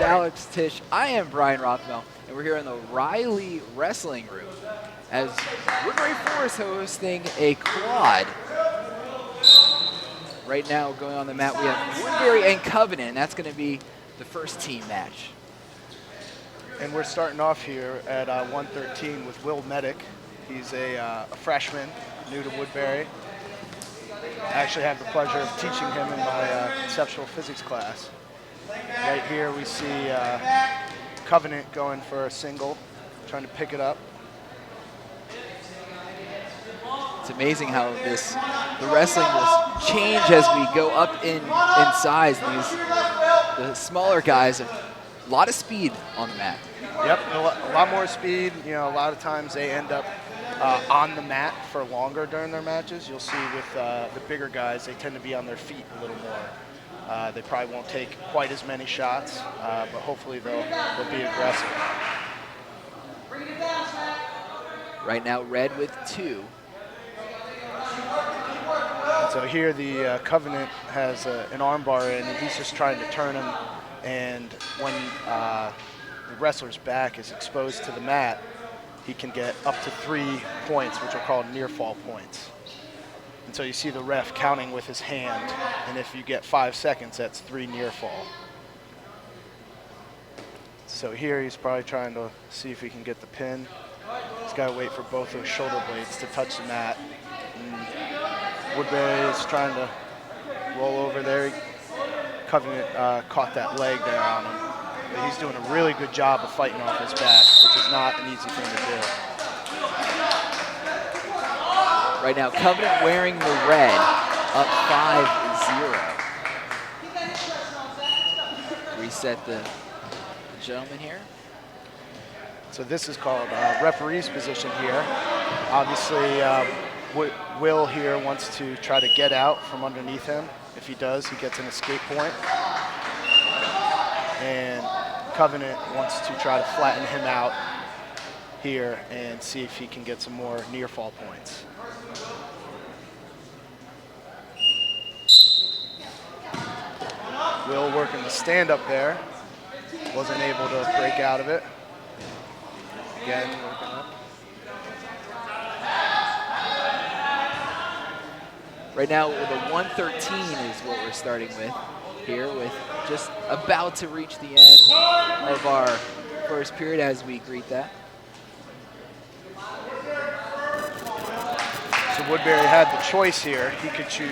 Alex Tisch. I am Brian Rothmel, and we're here in the Riley Wrestling Room as Woodbury Forest hosting a quad. Right now, going on the mat, we have Woodbury and Covenant, and that's going to be the first team match. And we're starting off here at 113 with Will Medic. He's a freshman, new to Woodbury. I actually have the pleasure of teaching him in my conceptual physics class. Right here we see Covenant going for a single, trying to pick it up. It's amazing how the wrestling will change as we go up in size. The smaller guys have a lot of speed on the mat. Yep, a lot more speed. You know, a lot of times they end up on the mat for longer during their matches. You'll see with the bigger guys, they tend to be on their feet a little more. They probably won't take quite as many shots, but hopefully they'll be aggressive. Right now, red with 2. So here the Covenant has an arm bar in, and he's just trying to turn him. And when the wrestler's back is exposed to the mat, he can get up to 3 points, which are called near fall points. And so you see the ref counting with his hand, and if you get 5 seconds, that's 3 near fall. So here he's probably trying to see if he can get the pin. He's got to wait for both those shoulder blades to touch the mat. And Woodbury is trying to roll over there. Covenant caught that leg there on him. But he's doing a really good job of fighting off his back, which is not an easy thing to do. Right now, Covenant wearing the red, up 5-0. Reset the gentleman here. So this is called referee's position here. Obviously, Will here wants to try to get out from underneath him. If he does, he gets an escape point. And Covenant wants to try to flatten him out here and see if he can get some more near fall points. Will working the stand up there. Wasn't able to break out of it. Again, working up. Right now, the 113 is what we're starting with here, with just about to reach the end of our first period as we greet that. So Woodbury had the choice here. He could choose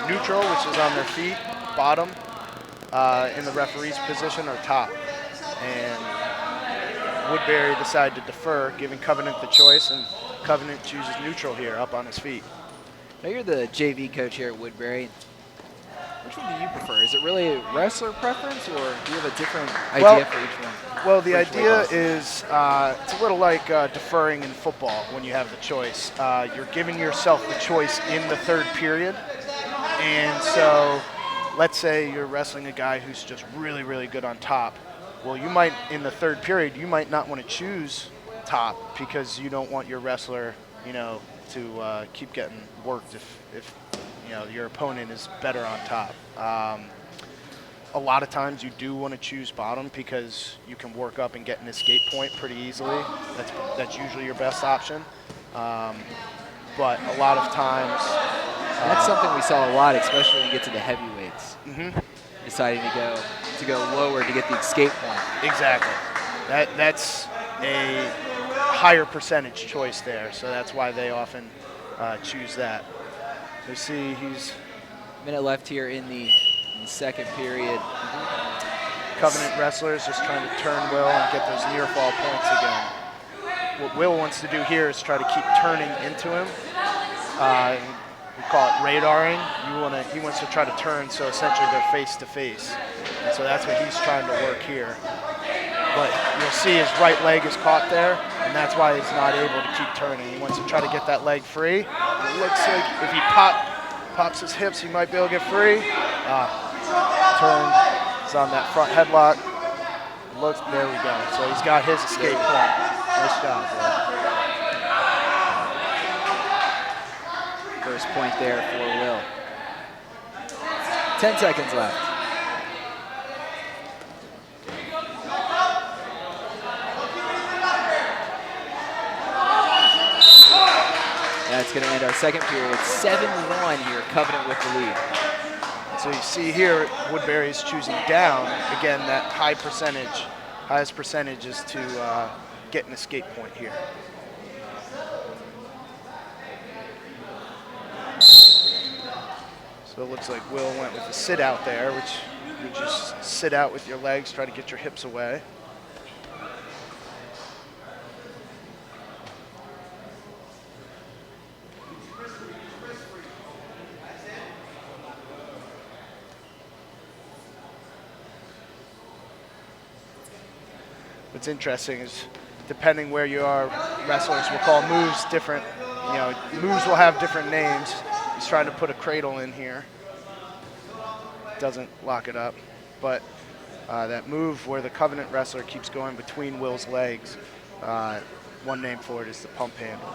neutral, which is on their feet, bottom, in the referee's position, or top. And Woodbury decided to defer, giving Covenant the choice, and Covenant chooses neutral here, up on his feet. Now you're the JV coach here at Woodbury. Which one do you prefer? Is it really a wrestler preference, or do you have a different idea for each one? Well, the idea is it's a little like deferring in football when you have the choice. You're giving yourself the choice in the third period. And so let's say you're wrestling a guy who's just really, really good on top. Well, you might, in the third period, you might not want to choose top because you don't want your wrestler, to keep getting worked if your opponent is better on top. A lot of times you do want to choose bottom because you can work up and get an escape point pretty easily. That's usually your best option. But a lot of times... that's something we saw a lot, especially when you get to the heavyweights. Deciding to go lower to get the escape point. Exactly. That's a higher percentage choice there, so that's why they often choose that. You see he's... Minute left here in the second period. Covenant wrestlers just trying to turn Will and get those near fall points again. What Will wants to do here is try to keep turning into him. We call it radaring. He wants to try to turn so essentially they're face to face. And so that's what he's trying to work here. But you'll see his right leg is caught there, and that's why he's not able to keep turning. He wants to try to get that leg free. It looks like if he pops his hips, he might be able to get free. Turn. He's on that front headlock. There we go. So he's got his escape point. Nice job, bro. First point there for Will. 10 seconds left. That's going to end our second period. 7-1 here, Covenant with the lead. So you see here, Woodbury is choosing down. Again, that highest percentage is to get an escape point here. So it looks like Will went with a sit out there, which you just sit out with your legs, try to get your hips away. What's interesting is, depending where you are, wrestlers will call moves different. You know, moves will have different names. He's trying to put a cradle in here. Doesn't lock it up. But that move where the Covenant wrestler keeps going between Will's legs, one name for it is the pump handle.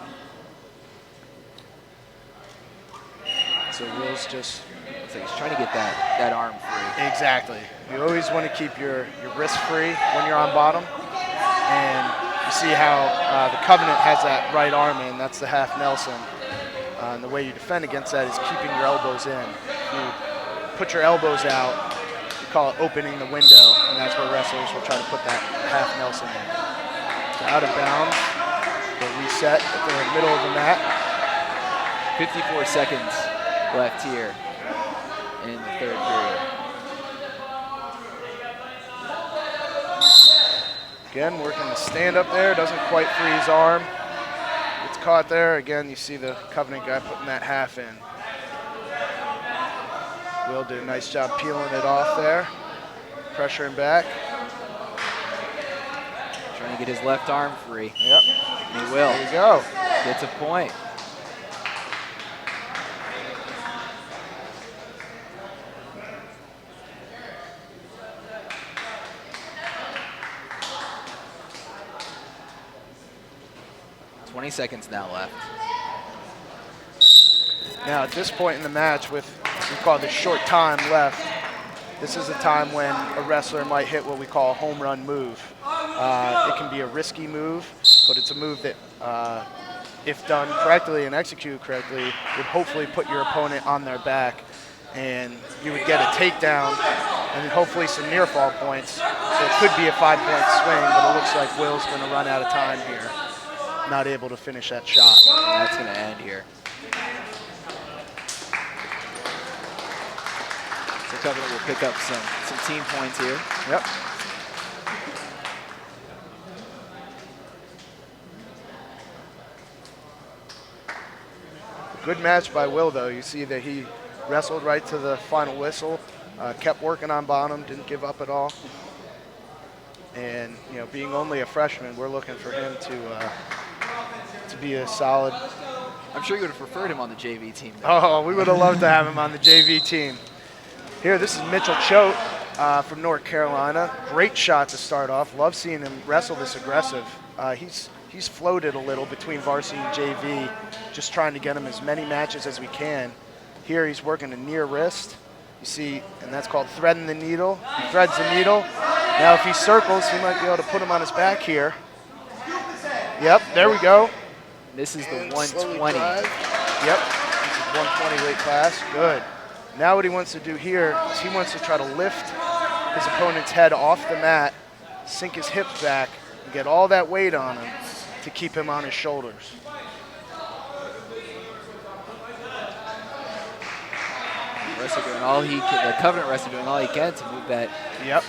So Will's just... So he's trying to get that arm free. Exactly. You always want to keep your wrist free when you're on bottom. And you see how the Covenant has that right arm in. That's the half Nelson. And the way you defend against that is keeping your elbows in. You put your elbows out, you call it opening the window, and that's where wrestlers will try to put that half Nelson in. So out of bounds, the reset at the middle of the mat. 54 seconds left here in the third period. Again, working the stand up there, doesn't quite free his arm. Gets caught there. Again, you see the Covenant guy putting that half in. Will did a nice job peeling it off there. Pressuring back. Trying to get his left arm free. Yep. And he will. There you go. Gets a point. Seconds now left. Now at this point in the match, with we call the short time left, this is a time when a wrestler might hit what we call a home run move. It can be a risky move, but it's a move that, if done correctly and executed correctly, would hopefully put your opponent on their back, and you would get a takedown and hopefully some near fall points. So it could be a 5-point swing, but it looks like Will's going to run out of time here. Not able to finish that shot. And that's going to end here. So Covenant will pick up some team points here. Yep. Good match by Will, though. You see that he wrestled right to the final whistle, kept working on bottom, didn't give up at all. And, you know, being only a freshman, we're looking for him to be a solid. I'm sure you would have preferred him on the JV team, though. Oh, we would have loved to have him on the JV team. Here, this is Mitchell Choate from North Carolina. Great shot to start off. Love seeing him wrestle this aggressive. He's floated a little between varsity and JV, just trying to get him as many matches as we can. Here, he's working a near wrist. You see, and that's called threading the needle. He threads the needle. Now, if he circles, he might be able to put him on his back here. Yep, there we go. This is the And 120. Yep, this is 120 weight class. Good. Now what he wants to do here is he wants to try to lift his opponent's head off the mat, sink his hips back, and get all that weight on him to keep him on his shoulders. Wrestler doing all he can. The Covenant wrestler doing all he can to move that. Yep.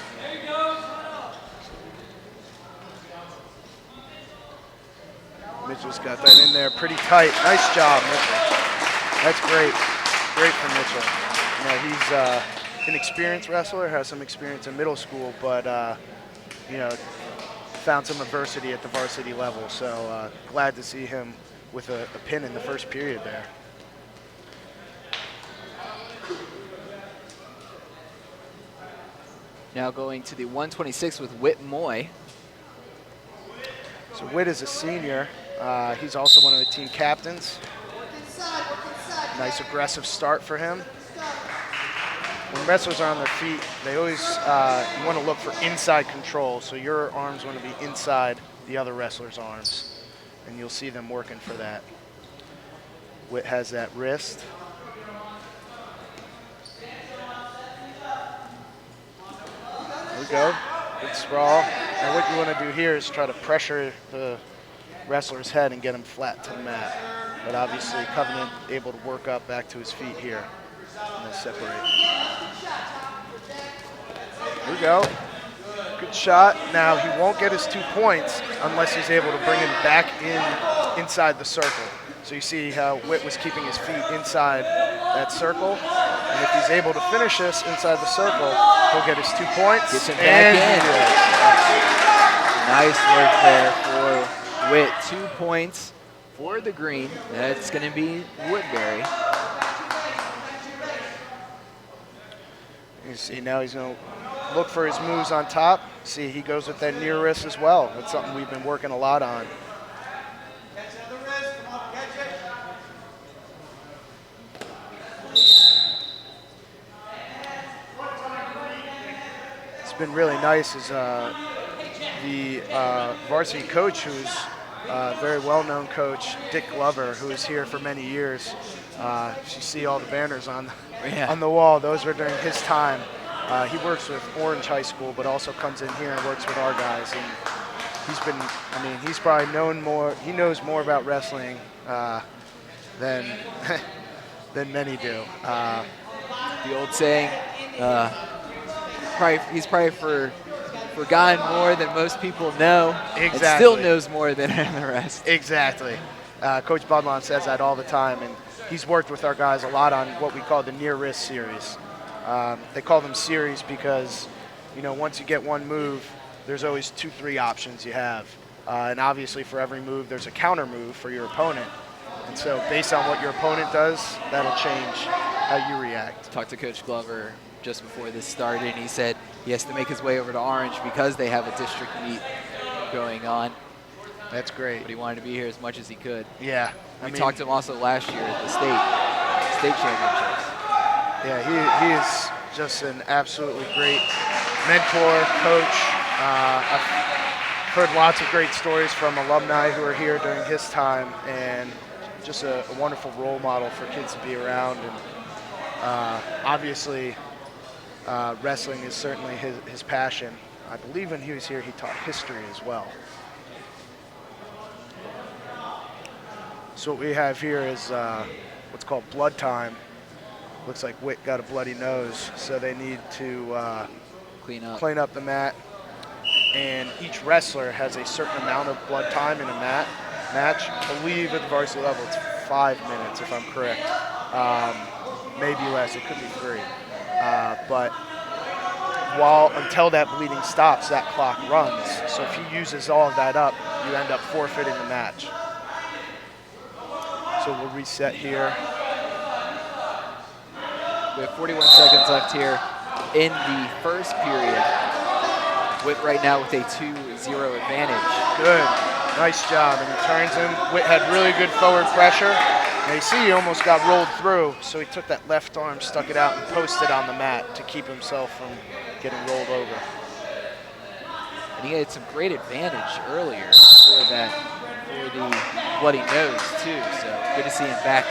Mitchell's got that in there pretty tight. Nice job, Mitchell. That's great. Great for Mitchell. You know, he's an experienced wrestler, has some experience in middle school, but, you know, found some adversity at the varsity level. So glad to see him with a pin in the first period there. Now going to the 126 with Whit Moy. So Whit is a senior. He's also one of the team captains. Nice aggressive start for him. When wrestlers are on their feet, they always you want to look for inside control. So your arms want to be inside the other wrestler's arms. And you'll see them working for that. Witt has that wrist. There we go. Good sprawl. And what you want to do here is try to pressure the wrestler's head and get him flat to the mat. But obviously Covenant able to work up back to his feet here. And they separate. Here we go. Good shot. Now he won't get his 2 points unless he's able to bring him back inside the circle. So you see how Witt was keeping his feet inside that circle. And if he's able to finish this inside the circle, he'll get his 2 points. Gets him back in. Nice work there for Witt. 2 points for the green. That's going to be Woodbury. You see now he's going to look for his moves on top. See, he goes with that near wrist as well. That's something we've been working a lot on. It's been really nice as the varsity coach, who's a very well-known coach, Dick Glover, who was here for many years. You see all the banners on the wall. Those were during his time. He works with Orange High School, but also comes in here and works with our guys. And he's been, I mean, he's probably known more, he knows more about wrestling than many do. The old saying, he's probably forgotten more than most people know. Exactly. And still knows more than the rest. Exactly. Coach Budlon says that all the time, and he's worked with our guys a lot on what we call the near wrist series. They call them series because, you know, once you get one move, there's always 2-3 options you have. And obviously for every move, there's a counter move for your opponent. And so based on what your opponent does, that'll change how you react. Talked to Coach Glover just before this started, and he said he has to make his way over to Orange because they have a district meet going on. That's great. But he wanted to be here as much as he could. Yeah. We talked to him also last year at the state championships. Yeah, he is just an absolutely great mentor, coach. I've heard lots of great stories from alumni who are here during his time, and just a wonderful role model for kids to be around. And obviously, wrestling is certainly his passion. I believe when he was here, he taught history as well. So what we have here is what's called blood time. Looks like Witt got a bloody nose, so they need to clean up the mat. And each wrestler has a certain amount of blood time in a match. I believe at the varsity level it's 5 minutes, if I'm correct. Maybe less, it could be 3. But until that bleeding stops, that clock runs. So if he uses all of that up, you end up forfeiting the match. So we'll reset here. We have 41 seconds left here in the first period. Witt right now with a 2-0 advantage. Good. Nice job. And he turns him. Witt had really good forward pressure. And you see he almost got rolled through, so he took that left arm, stuck it out, and posted on the mat to keep himself from getting rolled over. And he had some great advantage earlier for the bloody nose, too. So good to see him back,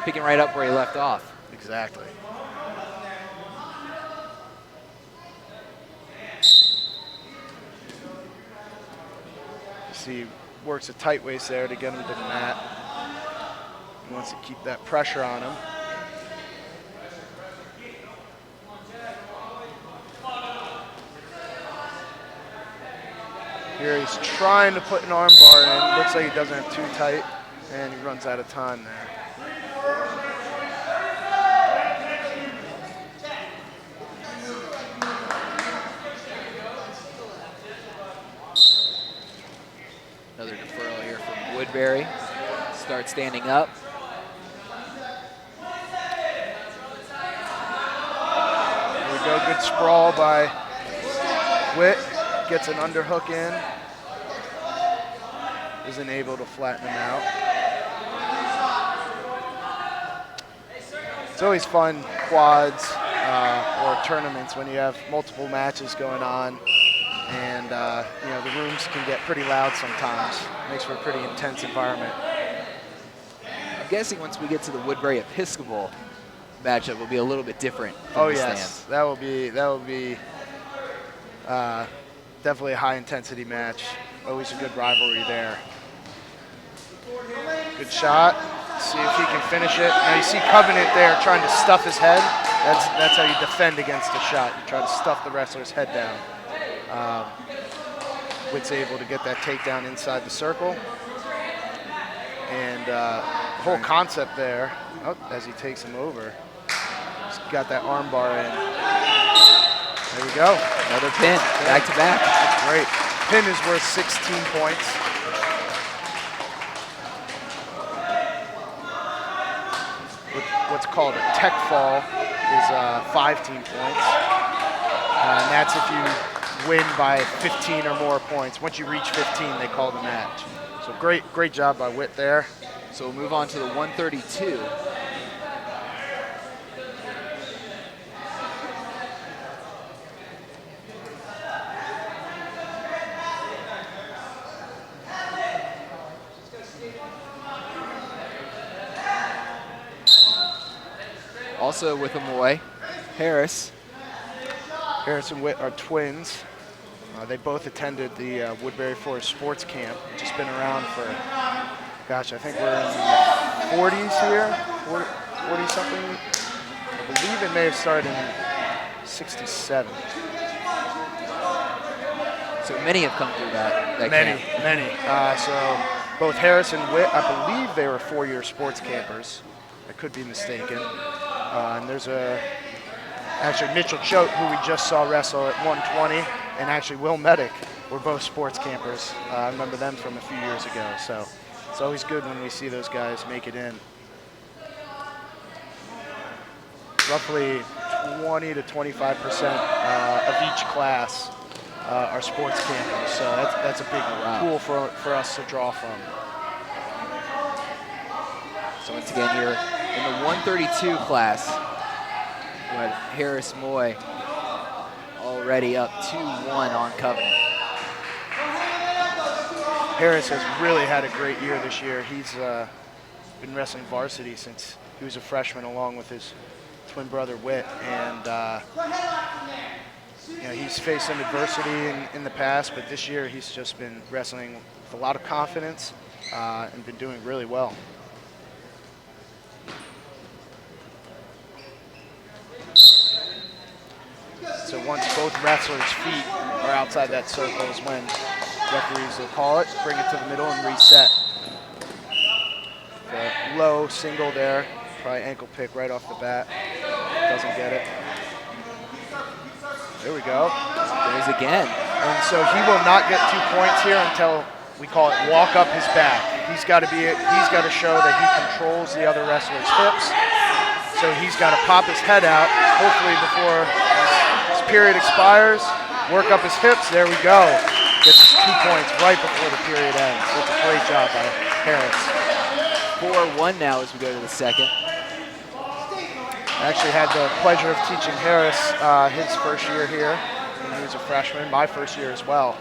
picking right up where he left off. Exactly. See, works a tight waist there to get him to the mat. He wants to keep that pressure on him. Here he's trying to put an arm bar in. Looks like he doesn't have too tight, and he runs out of time there. Another deferral here from Woodbury. Start standing up. There we go, good sprawl by Witt. Gets an underhook in. Isn't able to flatten him out. It's always fun, quads or tournaments, when you have multiple matches going on. And you know, the rooms can get pretty loud sometimes. Makes for a pretty intense environment. guessing once we get to the Woodbury Episcopal matchup, will be a little bit different. Oh the yes, stands. that will be definitely a high intensity match. Always a good rivalry there. Good shot. See if he can finish it. Now you see Covenant there trying to stuff his head. That's how you defend against a shot. You try to stuff the wrestler's head down. Witt's able to get that takedown inside the circle. And the whole concept there, as he takes him over, he's got that arm bar in. There we go. Another pin, back to back. That's great. Pin is worth 16 points. What's called a tech fall is 15 points. And that's if you win by 15 or more points. Once you reach 15, they call the match. So great job by Witt there. So we'll move on to the 132. Also with Amoy, Harris. Harris and Witt are twins. They both attended the Woodbury Forest Sports Camp, which has been around for, gosh, I think we're in the 40s here, 40-something. I believe it may have started in 67. So many have come through that Many. camp. So both Harris and Witt, I believe they were 4-year sports campers. I could be mistaken. And there's actually Mitchell Choate, who we just saw wrestle at 120, and actually Will Medic were both sports campers. I remember them from a few years ago. So it's always good when we see those guys make it in. Roughly 20 to 25% of each class are sports campers. So that's a big pool for us to draw from. So once again here in the 132 class, we had Harris Moy already up 2-1 on Covenant. Harris has really had a great year this year. He's been wrestling varsity since he was a freshman, along with his twin brother Witt, and he's faced some adversity in the past, but this year he's just been wrestling with a lot of confidence and been doing really well. So once both wrestlers' feet are outside that circle is when referees will call it, bring it to the middle, and reset. The low single there, probably ankle pick right off the bat. Doesn't get it. There we go. There's again. And so he will not get 2 points here until we call it walk up his back. He's got to show that he controls the other wrestler's hips. So he's got to pop his head out, hopefully before his period expires, work up his hips. There we go. Gets 2 points right before the period ends. That's a great job by Harris. 4-1 now as we go to the second. I actually had the pleasure of teaching Harris his first year here when he was a freshman, my first year as well.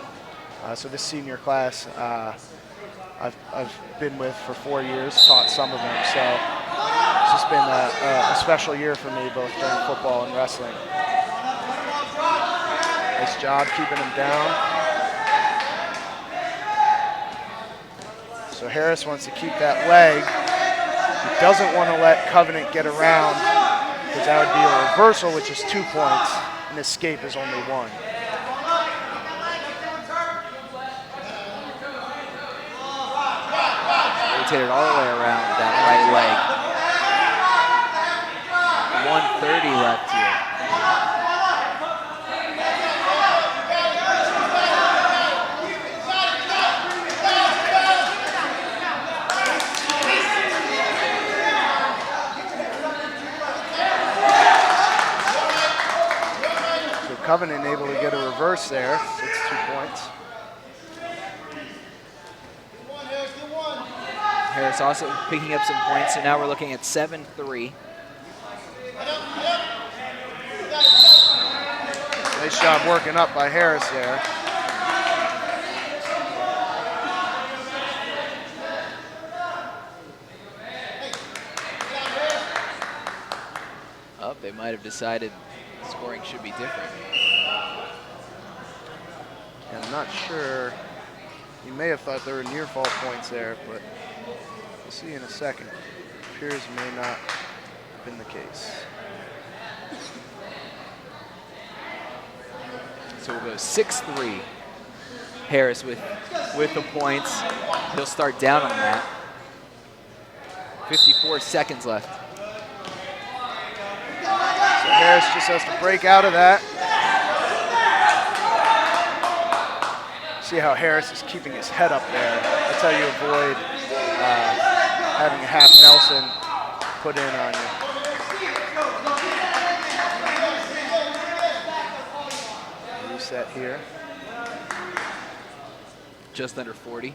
So this senior class I've been with for 4 years, taught some of them. So it's just been a special year for me, both during football and wrestling. Nice job keeping him down. So Harris wants to keep that leg. He doesn't want to let Covenant get around, because that would be a reversal, which is 2 points, and escape is only 1. Rotated all the way around that right leg. 130 left here. Covenant able to get a reverse there. So it's 2 points. Harris also picking up some points, so now we're looking at 7-3. Nice job working up by Harris there. they might have decided scoring should be different. And I'm not sure. You may have thought there were near fall points there, but we'll see in a second. Appears may not have been the case. So we'll go 6-3. Harris with the points. He'll start down on that. 54 seconds left. So Harris just has to break out of that. See how Harris is keeping his head up there. That's how you avoid having a half Nelson put in on you. Reset here. Just under 40.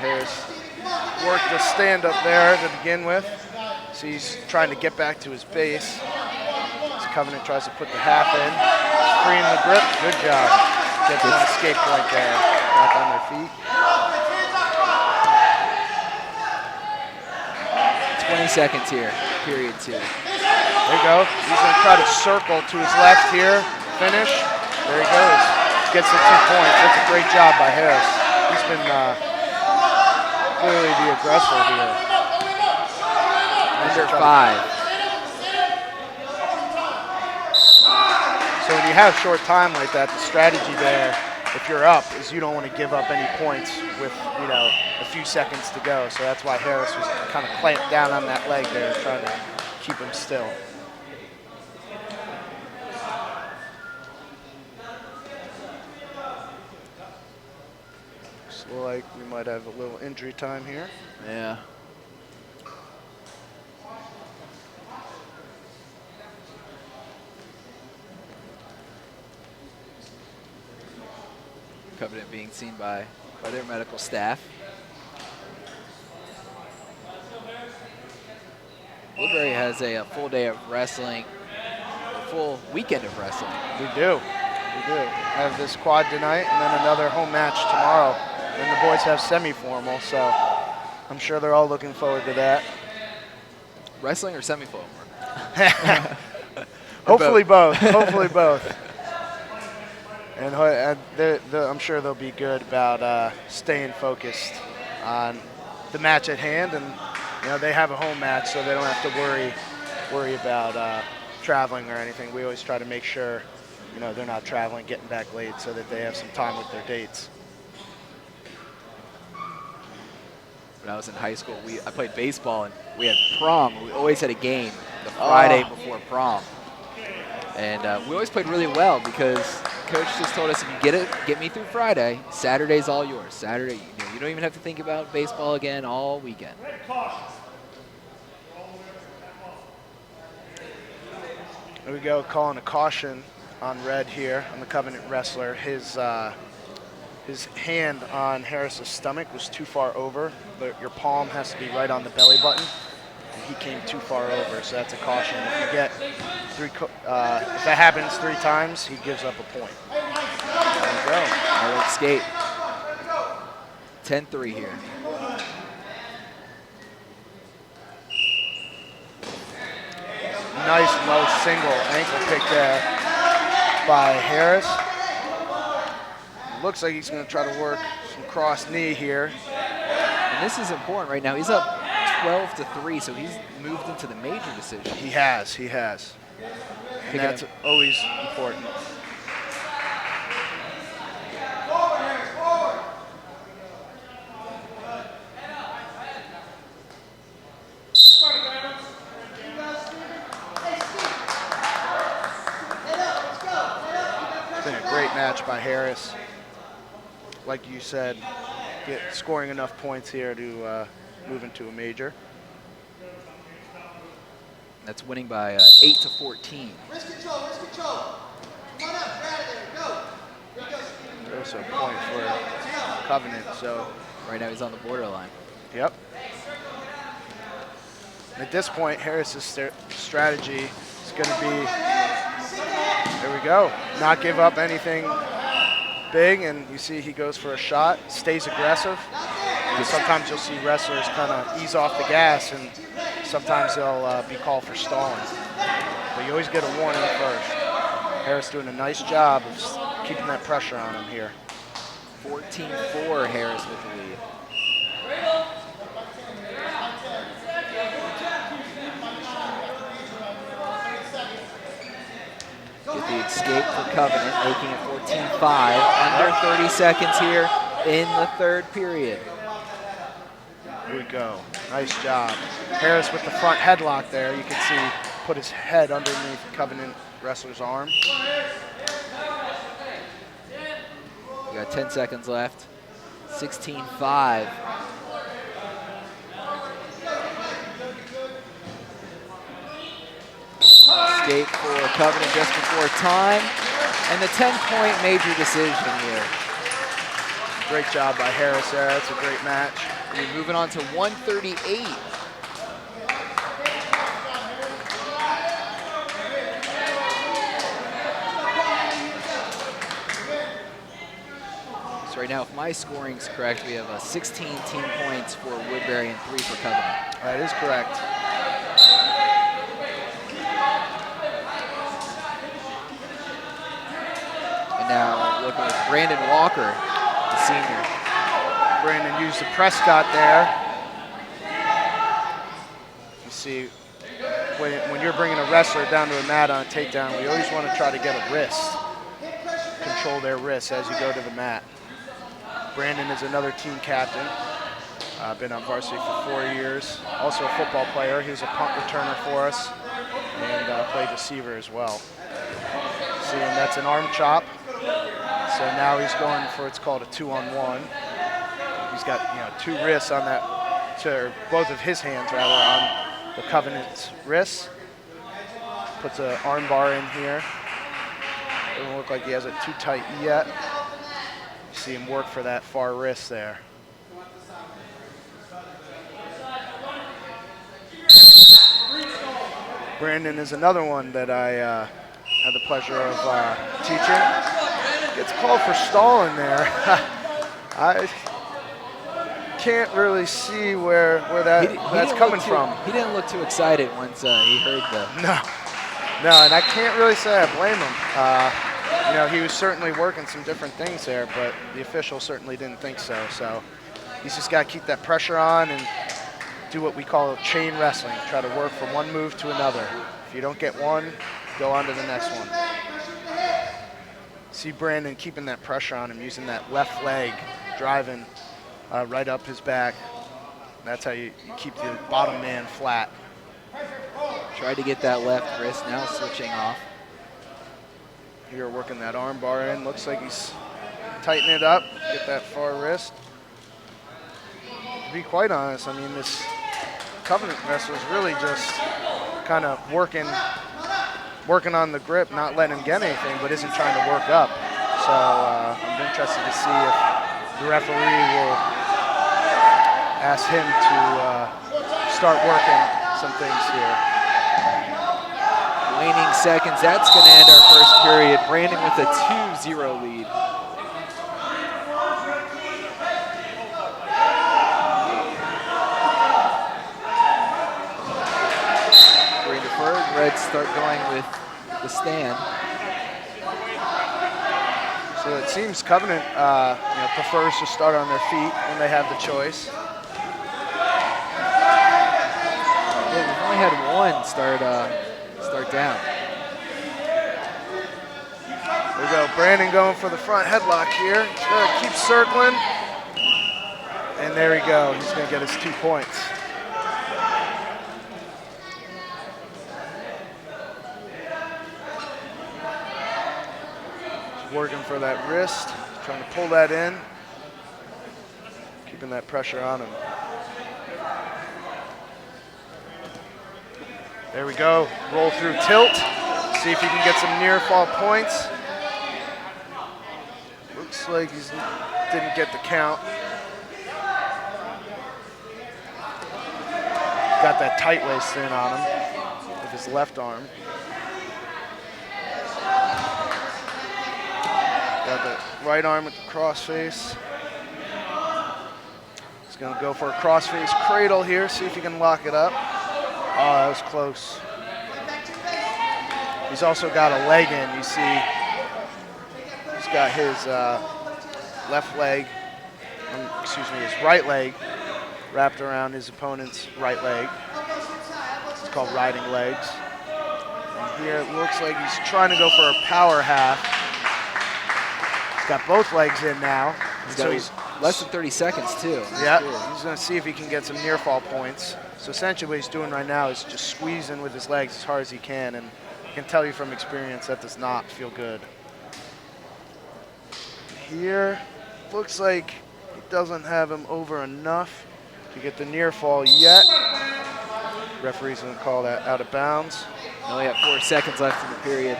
Harris worked a stand up there to begin with. So he's trying to get back to his base. As Covenant tries to put the half in. Free in the grip. Good job. Gets one escape point there. Back on their feet. 20 seconds here, period 2. There you go. He's going to try to circle to his left here. Finish. There he goes. Gets the 2 points. That's a great job by Harris. He's been clearly the aggressor here. Under 5. So when you have short time like that, the strategy there, if you're up, is you don't want to give up any points with, a few seconds to go. So that's why Harris was kind of clamped down on that leg there, trying to keep him still. Looks like we might have a little injury time here. Yeah. Covenant being seen by their medical staff. Woodbury has a full day of wrestling, a full weekend of wrestling. We do. Have this quad tonight and then another home match tomorrow. And the boys have semi-formal, so I'm sure they're all looking forward to that. Wrestling or semi-formal? Hopefully both. Hopefully both. And I'm sure they'll be good about staying focused on the match at hand. And they have a home match, so they don't have to worry about traveling or anything. We always try to make sure they're not traveling, getting back late, so that they have some time with their dates. When I was in high school, I played baseball, and we had prom. We always had a game the Friday before prom. And we always played really well because Coach just told us, if you get me through Friday, Saturday's all yours. Saturday, you don't even have to think about baseball again all weekend. There we go, calling a caution on Red here, on the Covenant wrestler. His hand on Harris's stomach was too far over, but your palm has to be right on the belly button. And he came too far over, so that's a caution. If you get if that happens 3 times, he gives up a point. There you go. Let's skate. 10-3 here. Nice low single ankle pick there by Harris. Looks like he's going to try to work some cross knee here. And this is important right now. He's up 12-3, so he's moved into the major decision. He has. And that's always important. It's been a great match by Harris. Like you said, scoring enough points here to move into a major. That's winning by 8-14. Wrist control. Come on up, right there, go. There's a point for Covenant, so. Right now he's on the borderline. Yep. At this point, Harris's strategy is going to be, there we go, not give up anything big, and you see he goes for a shot, stays aggressive. Sometimes you'll see wrestlers kind of ease off the gas and sometimes they'll be called for stalling. But you always get a warning first. Harris doing a nice job of keeping that pressure on him here. 14-4, Harris with the lead. Get the escape for Covenant, making it 14-5. Under 30 seconds here in the third period. Here we go. Nice job. Harris with the front headlock there. You can see put his head underneath Covenant wrestler's arm. We got 10 seconds left. 16-5. Escape for Covenant just before time. And the 10-point major decision here. Great job by Harris there. That's a great match. We're moving on to 138. So right now, if my scoring's correct, we have 16 team points for Woodbury and 3 for Covenant. That is correct. And now looking at Brandon Walker, the senior. Brandon used the Prescott there. You see, when you're bringing a wrestler down to a mat on a takedown, we always want to try to get a wrist. Control their wrists as you go to the mat. Brandon is another team captain. Been on varsity for 4 years. Also a football player. He was a punt returner for us and played receiver as well. See, and that's an arm chop. So now he's going for, it's called a 2-on-1. He's got, 2 wrists on that, or both of his hands rather, on the Covenant's wrists. Puts an arm bar in here. Doesn't look like he has it too tight yet. You see him work for that far wrist there. Brandon is another one that I had the pleasure of teaching. Gets called for stalling there. I can't really see where that's coming from. He didn't look too excited once he heard the... No, and I can't really say I blame him. He was certainly working some different things there, but the official certainly didn't think so. So he's just got to keep that pressure on and do what we call chain wrestling. Try to work from one move to another. If you don't get one, go on to the next one. See Brandon keeping that pressure on him, using that left leg, driving right up his back. That's how you keep the bottom man flat. Tried to get that left wrist, now switching off. Here working that arm bar in. Looks like he's tightening it up, get that far wrist. To be quite honest, I mean, this Covenant wrestler is really just kind of working on the grip, not letting him get anything, but isn't trying to work up. So I'm interested to see if the referee will ask him to start working some things here. Waning seconds, that's going to end our first period. Brandon with a 2-0 lead. Green deferred, Reds start going with the stand. So it seems Covenant prefers to start on their feet when they have the choice. Yeah, we've only had one start down. There we go, Brandon going for the front headlock here. He's going to keep circling. And there we go, he's going to get his 2 points. He's working for that wrist, trying to pull that in. Keeping that pressure on him. There we go, roll through tilt. See if he can get some near fall points. Looks like he didn't get the count. Got that tight waist in on him with his left arm. Got the right arm with the crossface. He's gonna go for a crossface cradle here, see if he can lock it up. Oh, that was close. He's also got a leg in. You see, he's got his left leg, his right leg wrapped around his opponent's right leg. It's called riding legs. And here it looks like he's trying to go for a power half. He's got both legs in now. So he's less than 30 seconds, too. Yeah, he's going to see if he can get some near fall points. So essentially what he's doing right now is just squeezing with his legs as hard as he can, and I can tell you from experience that does not feel good. Here, looks like he doesn't have him over enough to get the near fall yet. Referee's going to call that out of bounds. Only have 4 seconds left in the period.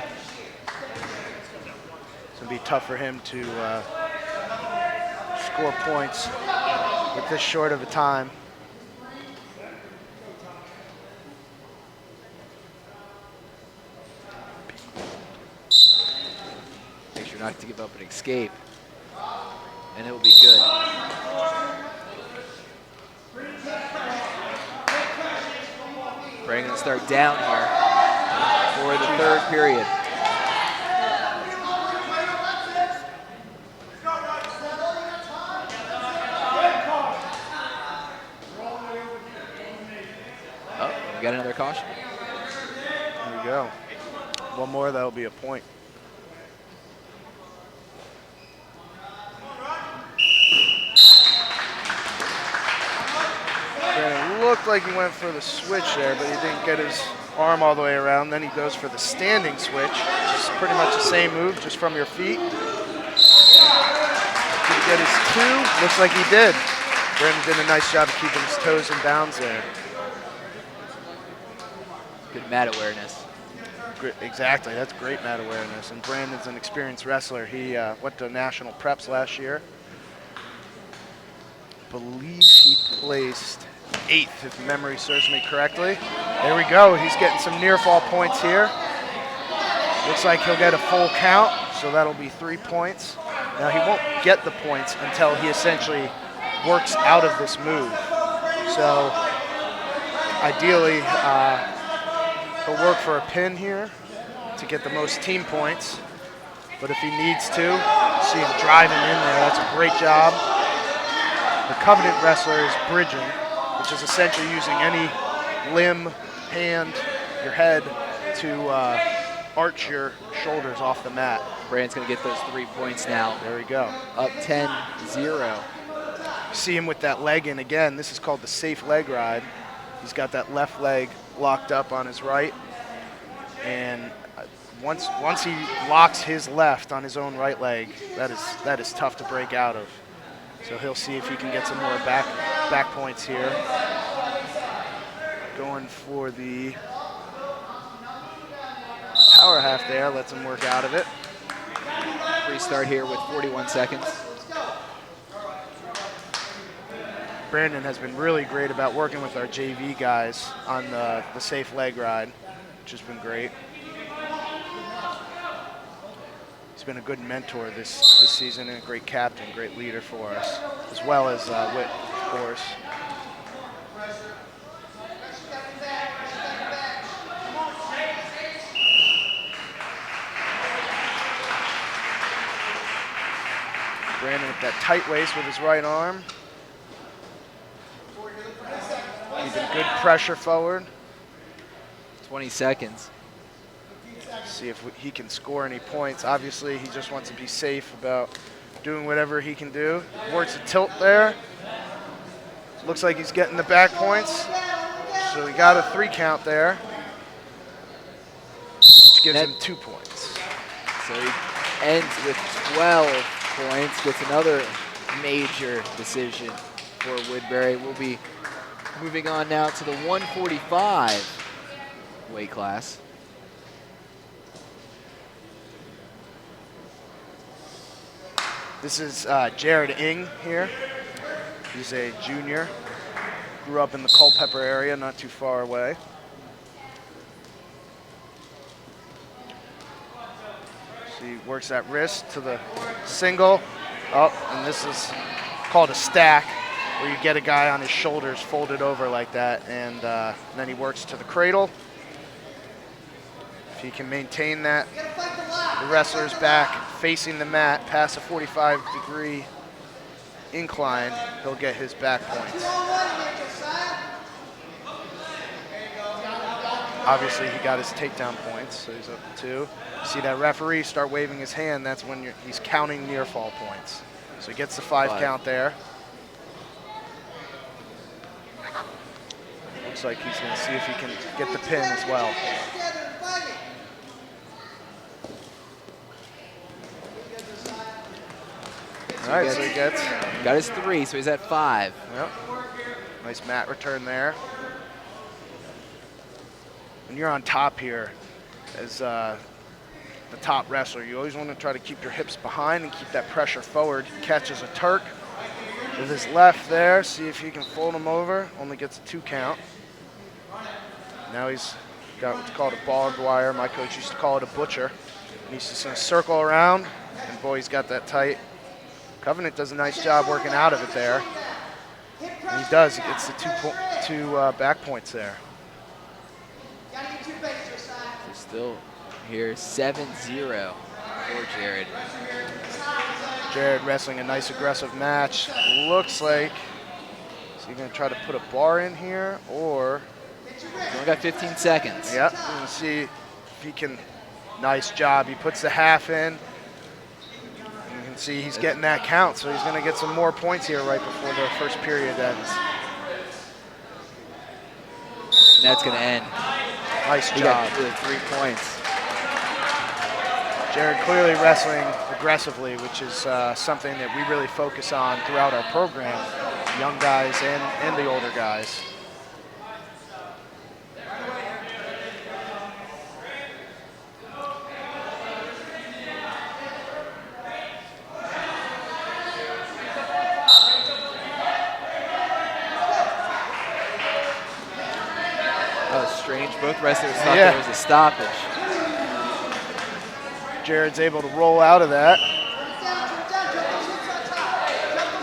It's going to be tough for him to score points with this short of a time. Make sure not to give up an escape, and it will be good. We're going to start down here for the third period. Oh, we got another caution. There we go. One more, that'll be a point. And it looked like he went for the switch there, but he didn't get his arm all the way around. Then he goes for the standing switch, which is pretty much the same move, just from your feet. Did he get his two? Looks like he did. Brandon did a nice job of keeping his toes in bounds there. Good mat awareness. Exactly, that's great mat awareness. And Brandon's an experienced wrestler. He went to national preps last year. I believe he placed 8th, if memory serves me correctly. There we go. He's getting some near fall points here. Looks like he'll get a full count, so that'll be 3 points. Now he won't get the points until he essentially works out of this move. So ideally, he'll work for a pin here to get the most team points. But if he needs to, see him driving in there. That's a great job. The Covenant wrestler is bridging, which is essentially using any limb, hand, your head to arch your shoulders off the mat. Brand's going to get those 3 points now. There we go. Up 10-0. See him with that leg in again. This is called the safe leg ride. He's got that left leg locked up on his right. And once he locks his left on his own right leg, that is tough to break out of. So he'll see if he can get some more back points here. Going for the power half there, lets him work out of it. Restart here with 41 seconds. Brandon has been really great about working with our JV guys on the safe leg ride, which has been great. He's been a good mentor this season and a great captain, great leader for us, as well as Whit, of course. Brandon with that tight waist with his right arm. Keeping good pressure forward. 20 seconds. See if he can score any points. Obviously, he just wants to be safe about doing whatever he can do. Works a tilt there. Looks like he's getting the back points. So he got a 3 count there, which gives him 2 points. So he ends with 12 points, gets another major decision for Woodbury. We'll be moving on now to the 145 weight class. This is Jared Ing here. He's a junior. Grew up in the Culpeper area, not too far away. So he works that wrist to the single. Oh, and this is called a stack. where you get a guy on his shoulders folded over like that, and then he works to the cradle. If he can maintain that, the wrestler's back facing the mat past a 45-degree incline, he'll get his back points. Obviously, he got his takedown points, so he's up 2. See that referee start waving his hand, that's when he's counting near fall points. So he gets the 5 count there. Looks like he's going to see if he can get the pin as well. All right, so he got his 3, so he's at 5. Yep. Nice mat return there. When you're on top here as the top wrestler, you always want to try to keep your hips behind and keep that pressure forward. He catches a Turk with his left there. See if he can fold him over. Only gets a 2 count. Now he's got what's called a barbed wire. My coach used to call it a butcher. And he's just going to circle around, and boy, he's got that tight. Covenant does a nice job working out of it there. And he does. He gets the 2 back points there. We're still here 7-0 for Jared. Jared wrestling a nice aggressive match. Looks like, is he going to try to put a bar in here, or? He's only got 15 seconds. Yep, we're going to see if he can. Nice job. He puts the half in. You can see he's getting that count, so he's going to get some more points here right before the first period ends. And that's going to end. Nice He job. got the 3 points. Jared clearly wrestling aggressively, which is something that we really focus on throughout our program, young guys and the older guys. That was strange. Both wrestlers thought there was a stoppage. Jared's able to roll out of that.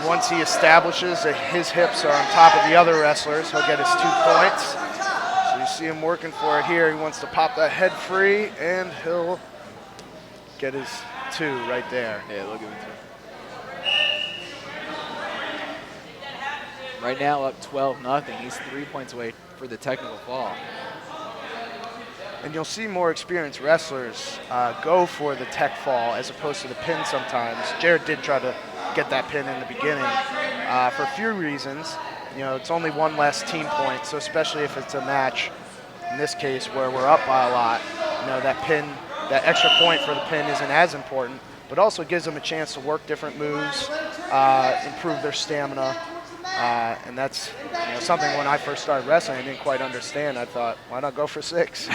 Once he establishes that his hips are on top of the other wrestlers, he'll get his 2 points. So you see him working for it here. He wants to pop that head free, and he'll get his 2 right there. Yeah, look at it. Right now up 12-0. He's 3 points away for the technical fall. And you'll see more experienced wrestlers go for the tech fall as opposed to the pin sometimes. Jared did try to get that pin in the beginning for a few reasons. You know, it's only 1 less team point, so especially if it's a match, in this case where we're up by a lot, you know, that pin, that extra point for the pin isn't as important, but also gives them a chance to work different moves, improve their stamina. And that's something when I first started wrestling I didn't quite understand. I thought, why not go for 6?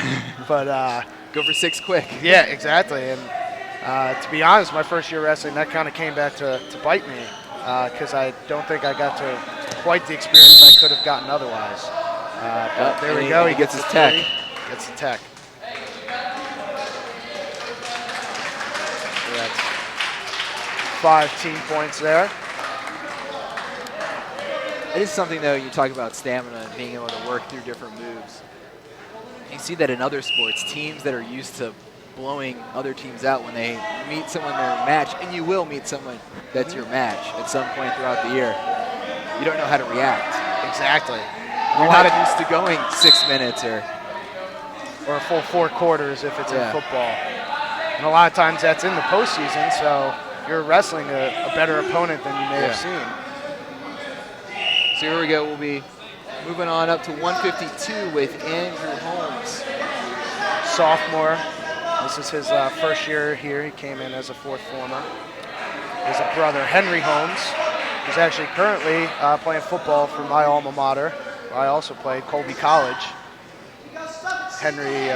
But go for 6 quick. Yeah, exactly. And to be honest, my first year wrestling, that kind of came back to bite me because I don't think I got to quite the experience I could have gotten otherwise. But there we go. He gets his tech. Gets the tech. So that's 5 team points there. It is something, though, you talk about stamina and being able to work through different moves. You see that in other sports, teams that are used to blowing other teams out when they meet someone in their match, and you will meet someone that's your match at some point throughout the year, you don't know how to react. Exactly. You're not used to going 6 minutes or a full 4 quarters if it's in football. And a lot of times that's in the postseason, so you're wrestling a better opponent than you may have seen. So here we go. We'll be moving on up to 152 with Andrew Holmes. Sophomore. This is his first year here. He came in as a 4th former. His brother, Henry Holmes, who's actually currently playing football for my alma mater. I also played Colby College. Henry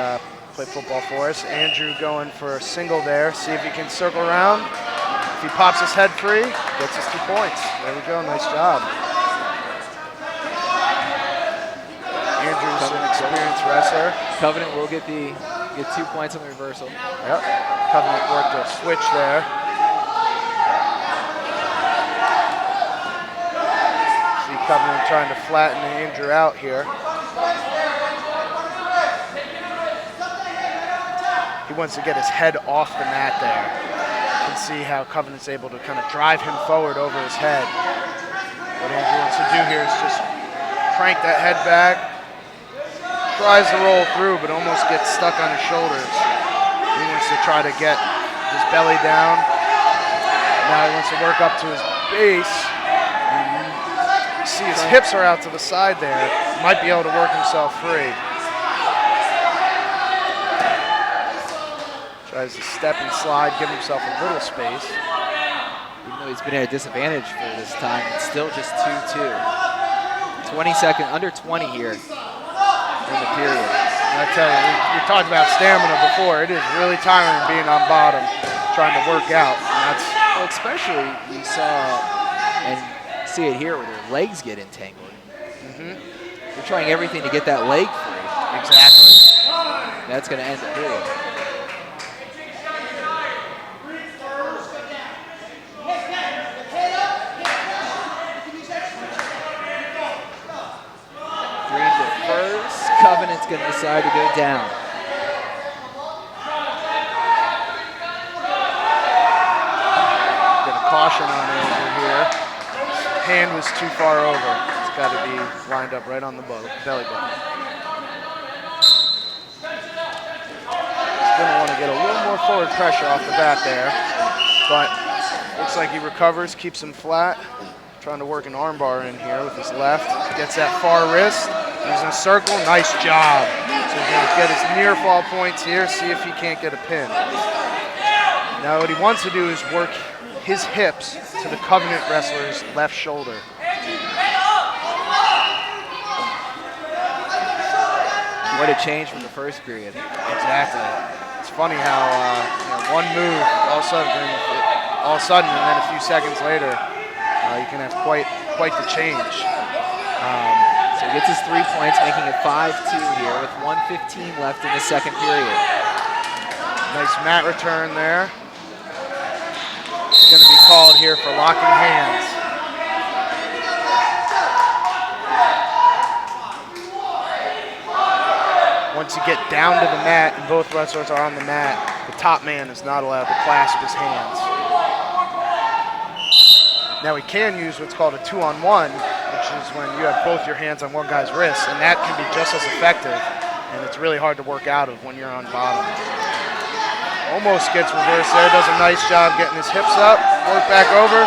played football for us. Andrew going for a single there. See if he can circle around. If he pops his head free, gets his 2 points. There we go. Nice job. Andrew's an experienced wrestler. Covenant will get 2 points on the reversal. Yep. Covenant worked a switch there. So he Covenant trying to flatten Andrew out here. He wants to get his head off the mat there. You can see how Covenant's able to kind of drive him forward over his head. What Andrew wants to do here is just crank that head back. Tries to roll through, but almost gets stuck on his shoulders. He wants to try to get his belly down. Now he wants to work up to his base. You see his hips are out to the side there. Might be able to work himself free. Tries to step and slide, give himself a little space. Even though he's been at a disadvantage for this time, it's still just 2-2. 20 seconds, under 20 here in the period. I tell you, we talked about stamina before. It is really tiring being on bottom, trying to work out. And that's well, especially you saw and see it here where their legs get entangled. They're trying everything to get that leg free. exactly. That's going to end the period. Green to first. Covenant's going to decide to go down. Get a caution on Andrew here. His hand was too far over. It's got to be lined up right on the belly button. He's going to want to get a little more forward pressure off the bat there, but looks like he recovers, keeps him flat. Trying to work an armbar in here with his left. Gets that far wrist. Using a circle. Nice job. So he's going to get his near fall points here, see if he can't get a pin. Now what he wants to do is work his hips to the Covenant wrestler's left shoulder. What a change from the first period. Exactly. It's funny how one move all of a sudden, and then a few seconds later, you can have quite the change. So he gets his 3 points, making it 5-2 here with 1:15 left in the second period. Nice mat return there. It's going to be called here for locking hands. Once you get down to the mat and both wrestlers are on the mat, the top man is not allowed to clasp his hands. Now we can use what's called a 2-on-1, which is when you have both your hands on one guy's wrist, and that can be just as effective, and it's really hard to work out of when you're on bottom. Almost gets reversed there, does a nice job getting his hips up, work back over,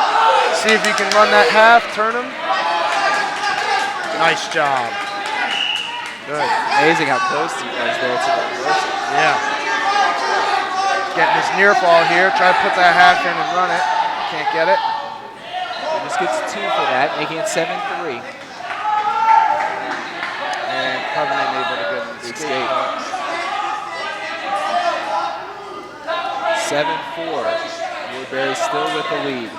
see if he can run that half, turn him. Nice job. Good. Amazing how close he was there to the reversal. Yeah. Getting his near fall here, try to put that half in and run it. Can't get it. He just gets 2 for that, making it 7-3. And Covenant able to get an escape. 7-4. Woodbury still with the lead.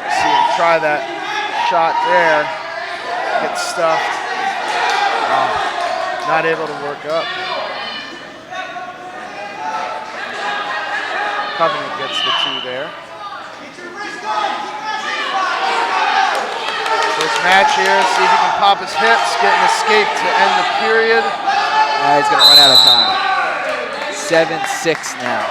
See him try that shot there. Gets stuffed. Not able to work up. Covenant gets the 2 there. First match here, see if he can pop his hips, get an escape to end the period. He's going to run out of time. 7-6 now.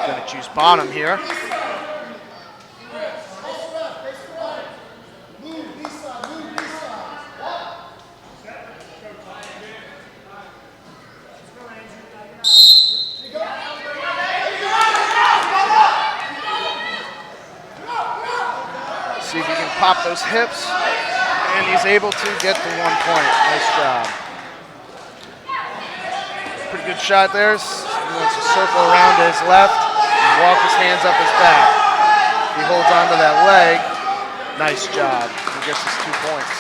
Going to choose bottom here. See if he can pop those hips, and he's able to get the 1 point. Nice job. Pretty good shot there. He wants to circle around to his left and walk his hands up his back. He holds onto that leg. Nice job. He gets his 2 points.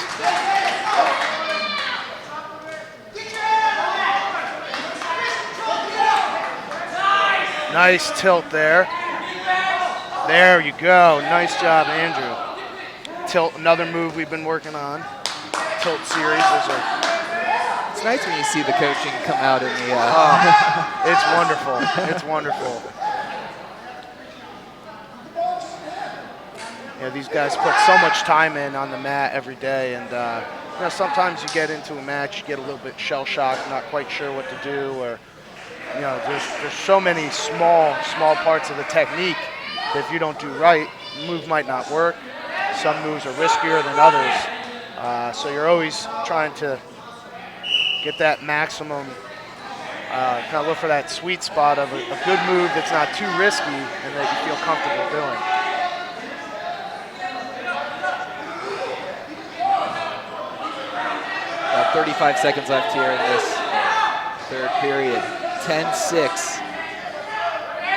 Nice tilt there. There you go. Nice job, Andrew. Tilt, another move we've been working on. Tilt series. It's nice when you see the coaching come out in the... It's wonderful. It's wonderful. these guys put so much time in on the mat every day, and sometimes you get into a match, you get a little bit shell-shocked, not quite sure what to do, or there's so many small parts of the technique that if you don't do right, the move might not work. Some moves are riskier than others, so you're always trying to get that maximum, kind of look for that sweet spot of a good move that's not too risky and that you feel comfortable doing. About 35 seconds left here in this third period. 10-6.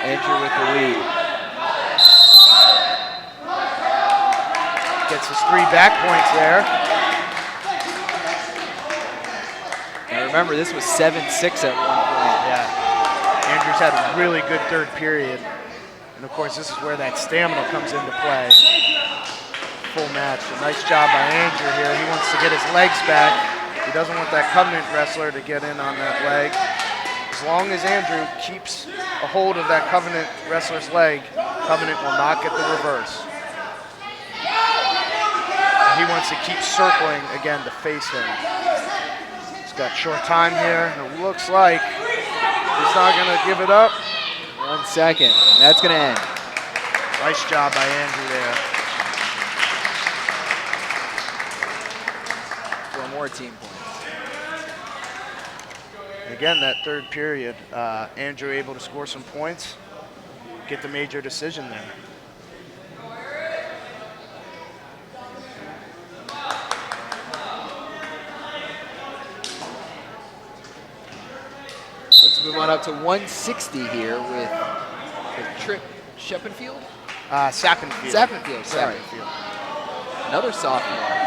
Andrew with the lead. Gets his 3 back points there. Now remember, this was 7-6 at one point. Yeah. Andrew's had a really good third period. And of course, this is where that stamina comes into play. Full match. A nice job by Andrew here. He wants to get his legs back. He doesn't want that Covenant wrestler to get in on that leg. As long as Andrew keeps a hold of that Covenant wrestler's leg, Covenant will not get the reverse. And he wants to keep circling again to face him. He's got short time here. It looks like he's not going to give it up. 1 second. And that's going to end. Nice job by Andrew there. For more team points. Again, that third period, Andrew able to score some points, get the major decision there. Let's move on up to 160 here with Trip Sheppenfield? Sappenfield. Sappenfield, sorry. Sappenfield. Another sophomore.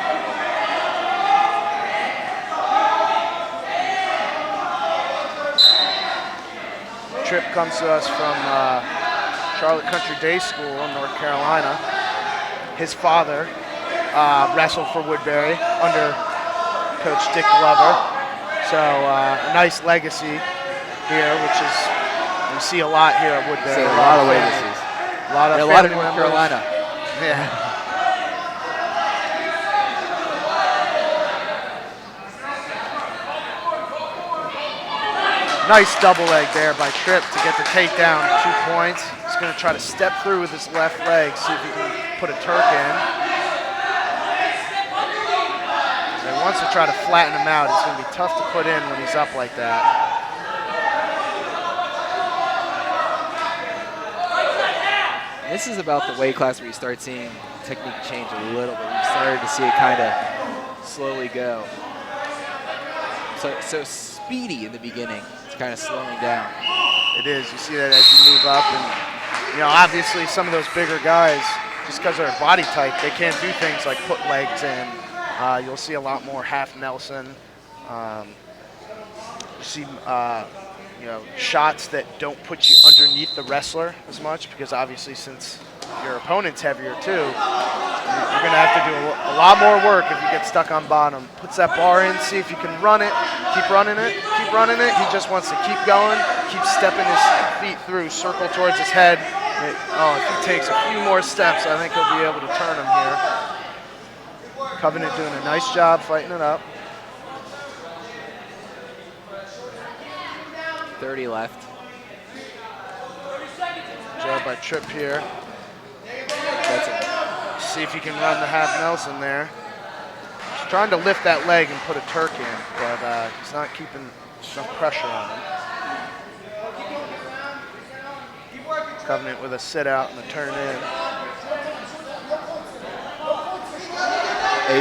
Trip comes to us from Charlotte Country Day School in North Carolina. His father wrestled for Woodbury under Coach Dick Glover. So a nice legacy here, which is, we see a lot here at Woodbury. A lot of legacies. A lot of North Carolina. Yeah. Nice double leg there by Tripp to get the takedown, 2 points. He's going to try to step through with his left leg, see if he can put a Turk in. So he wants to try to flatten him out. It's going to be tough to put in when he's up like that. This is about the weight class where you start seeing technique change a little bit. You started to see it kind of slowly go. So speedy in the beginning. It's kind of slowing down. It is. You see that as you move up, and obviously some of those bigger guys, just because of their body type, they can't do things like put legs in. You'll see a lot more half Nelson. You see shots that don't put you underneath the wrestler as much, because obviously since your opponent's heavier too, you're going to have to do a lot more work if you get stuck on bottom. Puts that bar in, see if you can run it, keep running it, keep running it. He just wants to keep going, keep stepping his feet through, circle towards his head. If he takes a few more steps, I think he'll be able to turn him here. Covenant doing a nice job fighting it up. 30 left. Job by Tripp here. That's it. See if he can run the half Nelson there. He's trying to lift that leg and put a Turk in, but he's not keeping enough pressure on him. Covenant with a sit out and a turn in.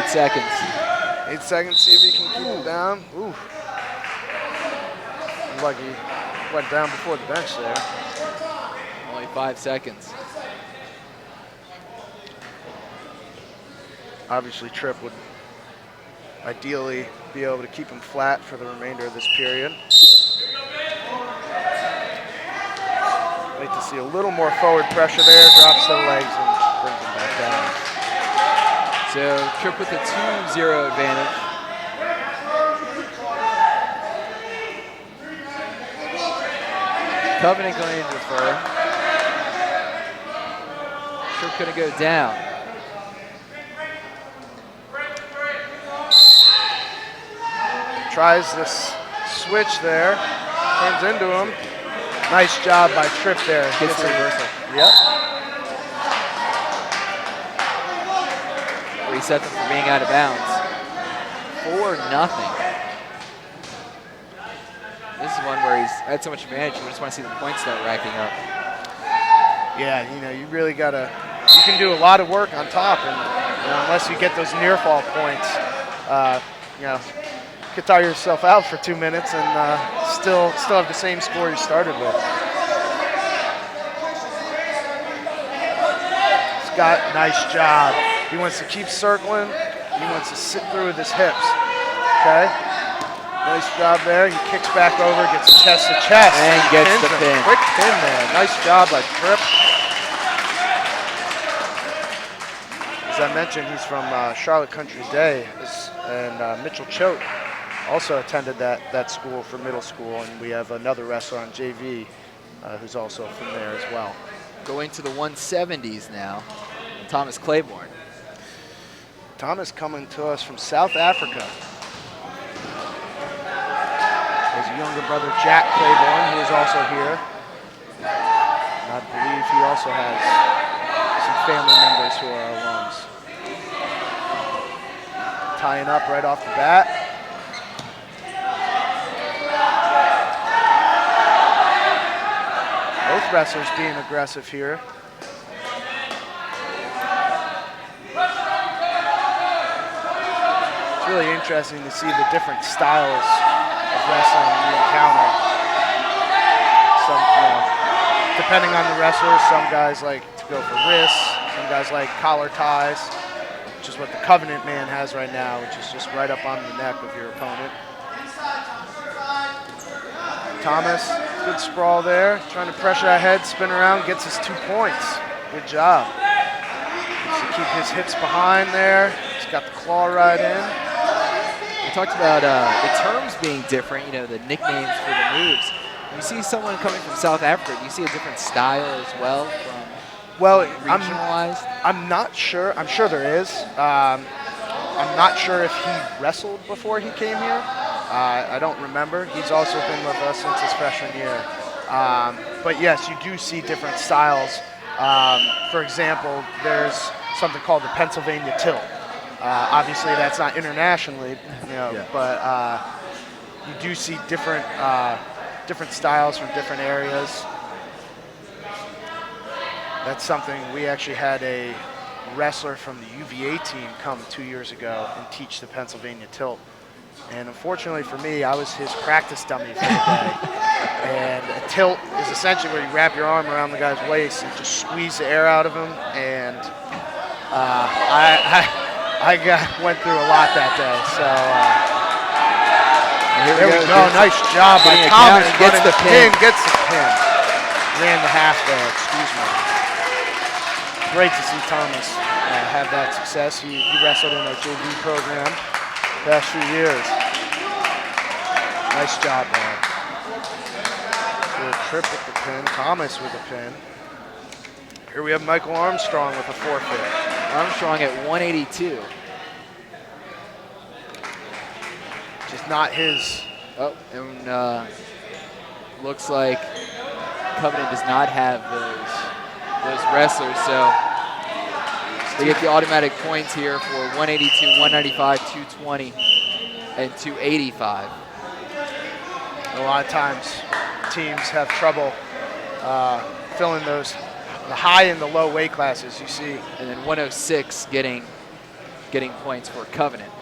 8 seconds. 8 seconds, see if he can keep him down. Ooh. Looks like he went down before the bench there. Only 5 seconds. Obviously, Tripp would ideally be able to keep him flat for the remainder of this period. Like to see a little more forward pressure there, drops the legs and brings him back down. So Tripp with a 2-0 advantage. Covenant going to defer. Tripp going to go down. tries this switch there. Turns into him. Nice job by Tripp there. Gets the reversal. Yep. Reset them for being out of bounds. 4-0. This is one where he's had so much advantage, you just want to see the points start racking up. Yeah, you really gotta. You can do a lot of work on top, and unless you get those near fall points, you could tire yourself out for 2 minutes and still have the same score you started with. Scott, nice job. He wants to keep circling. He wants to sit through with his hips. Okay. Nice job there. He kicks back over, gets chest to chest. And gets the him. pin. Quick pin there. Nice job by Tripp. As I mentioned, he's from Charlotte Country Day, and Mitchell Choate also attended that school for middle school, and we have another wrestler on JV who's also from there as well. Going to the 170s now, Thomas Claiborne. Thomas coming to us from South Africa. His younger brother Jack Claiborne, who is also here. And I believe he also has some family members who are alums. Tying up right off the bat. Both wrestlers being aggressive here. It's really interesting to see the different styles of wrestling you encounter. Some, depending on the wrestler, some guys like to go for wrists, some guys like collar ties, which is what the Covenant man has right now, which is just right up on the neck of your opponent. Thomas, good sprawl there, trying to pressure ahead, spin around, gets his 2 points. Good job. Needs to keep his hips behind there. He's got the claw right in. We talked about the terms being different, the nicknames for the moves. When you see someone coming from South Africa, do you see a different style as well from regionalized? I'm not sure. I'm sure there is. I'm not sure if he wrestled before he came here. I don't remember. He's also been with us since his freshman year. But yes, you do see different styles. For example, there's something called the Pennsylvania tilt. Obviously, that's not internationally, but you do see different styles from different areas. That's something we actually had a wrestler from the UVA team come 2 years ago and teach the Pennsylvania tilt. And unfortunately for me, I was his practice dummy for the day. And a tilt is essentially where you wrap your arm around the guy's waist and just squeeze the air out of him. And I went through a lot that day. So there we go. Nice job by Thomas. Gets the pin. Gets the pin. Ran the half there. Excuse me. Great to see Thomas have that success. He wrestled in our JV program the past few years. Nice job there. So Tripp with the pin. Thomas with the pin. Here we have Michael Armstrong with a forfeit. Armstrong at 182. Just not his. Oh, and looks like Covenant does not have those wrestlers, so they get the automatic points here for 182, 195, 220, and 285. A lot of times teams have trouble filling the high and the low weight classes, you see. And then 106 getting points for Covenant.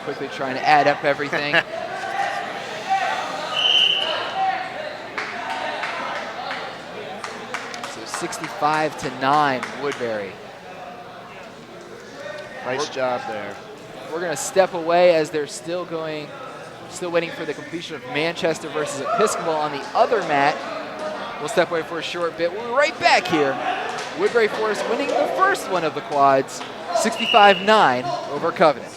Quickly trying to add up everything. So 65-9 Woodbury. Nice job there. We're going to step away as they're still waiting for the completion of Manchester versus Episcopal on the other mat. We'll step away for a short bit. We're right back here. Woodbury Forest winning the first one of the quads, 65-9 over Covenant.